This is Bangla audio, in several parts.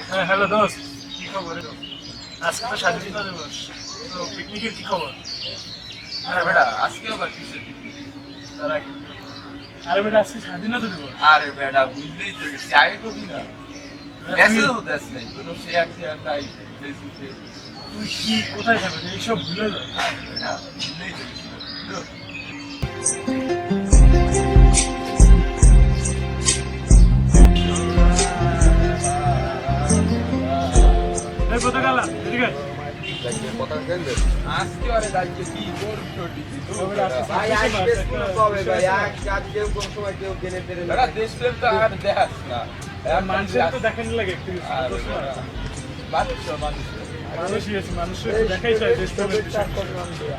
হ্যাঁ হ্যালো দোস্ত, কি খবর? আজকে তো স্বাধীনতা দিবস, তো পিকনিকের কি খবর? আরে বেটা আজকেও বা কিসের তার আগে আরে বেটা, আজকে স্বাধীনতা দিবস। আরে বেটা বুঝলেই তো চাই কবি না মেসেজ দেশ নেই কোনো শেয়ার নাই ফেসবুকে। তুই কি কোথায় থাকবে এইসব ভুলে যা। আরে বেটা বুঝলেই তো এই পতাকা আলা, ঠিক আছে? আজকে আরে রাজ্যে কি করছো দিদি ভাই আজকে কোনো কবে ভাই আজকে কোন সময় কেউ গেলে ফেলে বেটা দেশপ্রেম তো আর দেখাস না মানুষের তো দেখানি লাগে একটু মানুষই আছে, মানুষের দেখাই চাই দেশপ্রেমের বিষয়।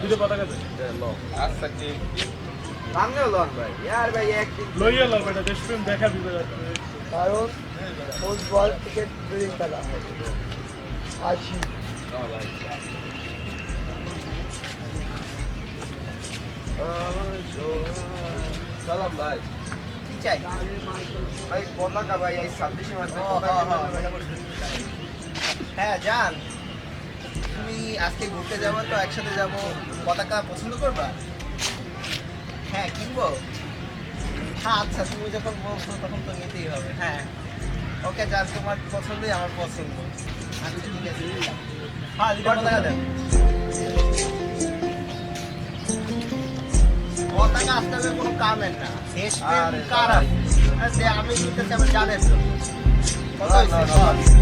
দুটো পতাকা দে, আচ্ছা কি সামনে লন ভাই यार ভাই একদিন লইয়া লাও বেটা, দেশপ্রেম দেখা দিবে। কারণ ফুটবল থেকে ড্রিম খেলা আসি সালাম ভাই কি চাই ভাই পতাকা ভাই এই 26 মাসে হ্যাঁ জান, তুমি আজকে ঘুরতে যাবো তো একসাথে যাব, পতাকা পছন্দ করবা? হ্যাঁ কিনবো। হ্যাঁ আচ্ছা, তুমি যখন বলছো তখন তো নিতেই হবে। হ্যাঁ ওকে জান, তোমার পছন্দই আমার পছন্দ। আচ্ছা ঠিক আছে, হ্যাঁ দুটো পতাকা দেন। পতাকা আসতে হবে কোনো কামের না, দেশপ্রেম কার আছে? আমি নিতেছি আমার জানের জন্য। কত হয়েছে?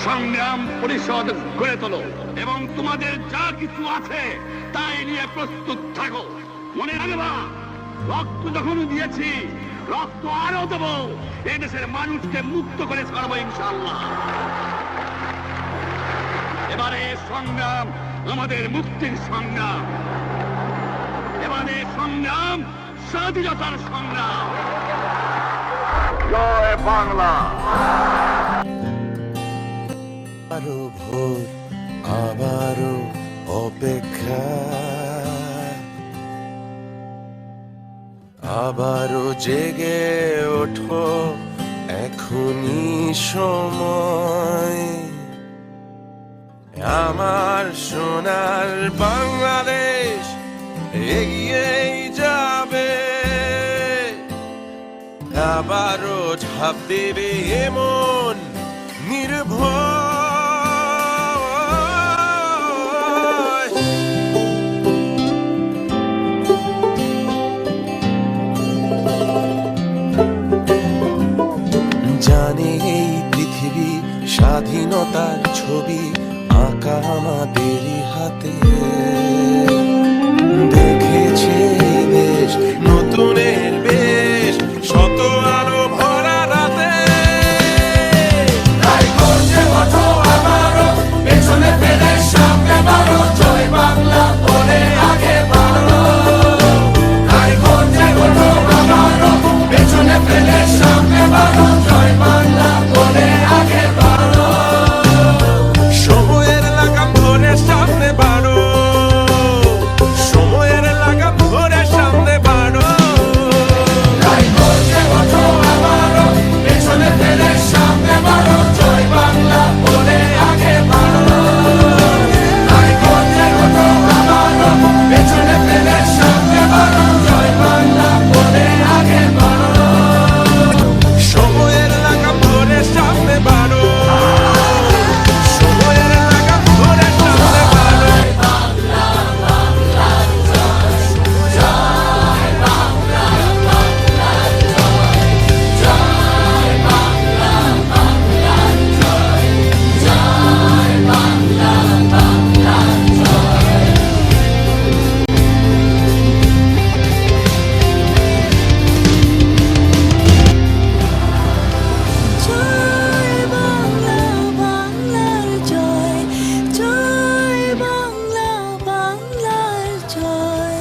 সংগ্রাম পরিষদ গড়ে তোলো এবং তোমাদের যা কিছু আছে তাই নিয়ে প্রস্তুত থাকো। মনে রাখবা, রক্ত যখন দিয়েছি রক্ত আরো দেবো, এই দেশের মানুষকে মুক্ত করে ছাড়বো ইনশাআল্লাহ। এবারে সংগ্রাম আমাদের মুক্তির সংগ্রাম, এবারে সংগ্রাম স্বাধীনতার সংগ্রাম। জয় বাংলা। আরো ভোর আবারও অপেক্ষা, আবারও জেগে ওঠো, এখনই সময়। আমার সোনার বাংলাদেশ এগিয়েই যাবে, আবারও ঝাঁপ দেবে এমন নির্ভয়। জানে এই পৃথিবী স্বাধীনতার ছবি আঁকা আমাদেরই হাতে, দেখেছে এই দেশ নতুনের বেশ, শত আলো ভরা রাতে। তাই গর্জে ওঠো আবারও, পেছনে ফেলে সামনে বাড়ো, জয় বাংলা বলে আগে বাড়ো। তাই গর্জে ওঠো আবারও, পেছনে ফেলে সামনে বাড়ো, জয় বাংলা বলে আগে বাড়ো। সময়ের লাগাম ধরে সামনে বাড়ো, সময়ের লাগাম ধরে সামনে বাড়ো। তাই গর্জে ওঠো আবারও, পেছনে ফেলে সামনে বাড়ো, জয় বাংলা বলে আগে বাড়ো। তাই গর্জে ওঠো আবারও, পেছনে ফেলে সামনে বাড়ো, জয় বাংলা বলে আগে বাড়ো। সময়ের লাগাম ধরে সামনে বাড়ো, সময়ের লাগাম ধরে সামনে বাড়ো। জয় বাংলা, বাংলার জয়, জয় বাংলা, বাংলার জয়।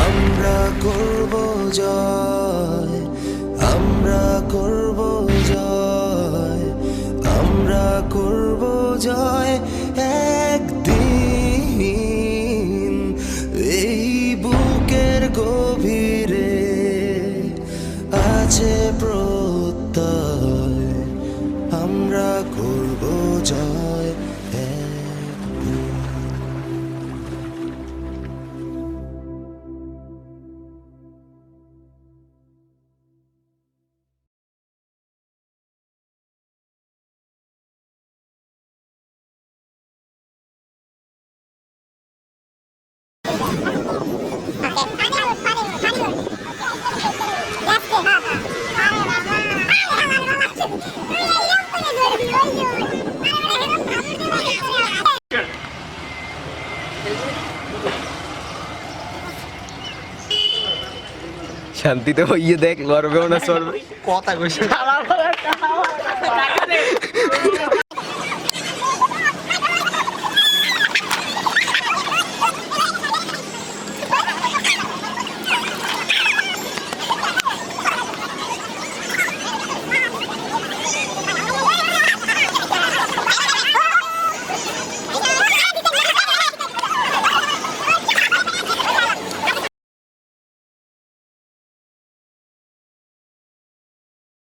আমরা করব জয়, আমরা করব জয়, আমরা করব জয় একদিন। এই বুকের গভীরে আছে প্রত্যয়, আমরা করব জয় একদিন। শান্তিতে হইয়ে দেখ, লড়বেও না চলবে। কথা কইছে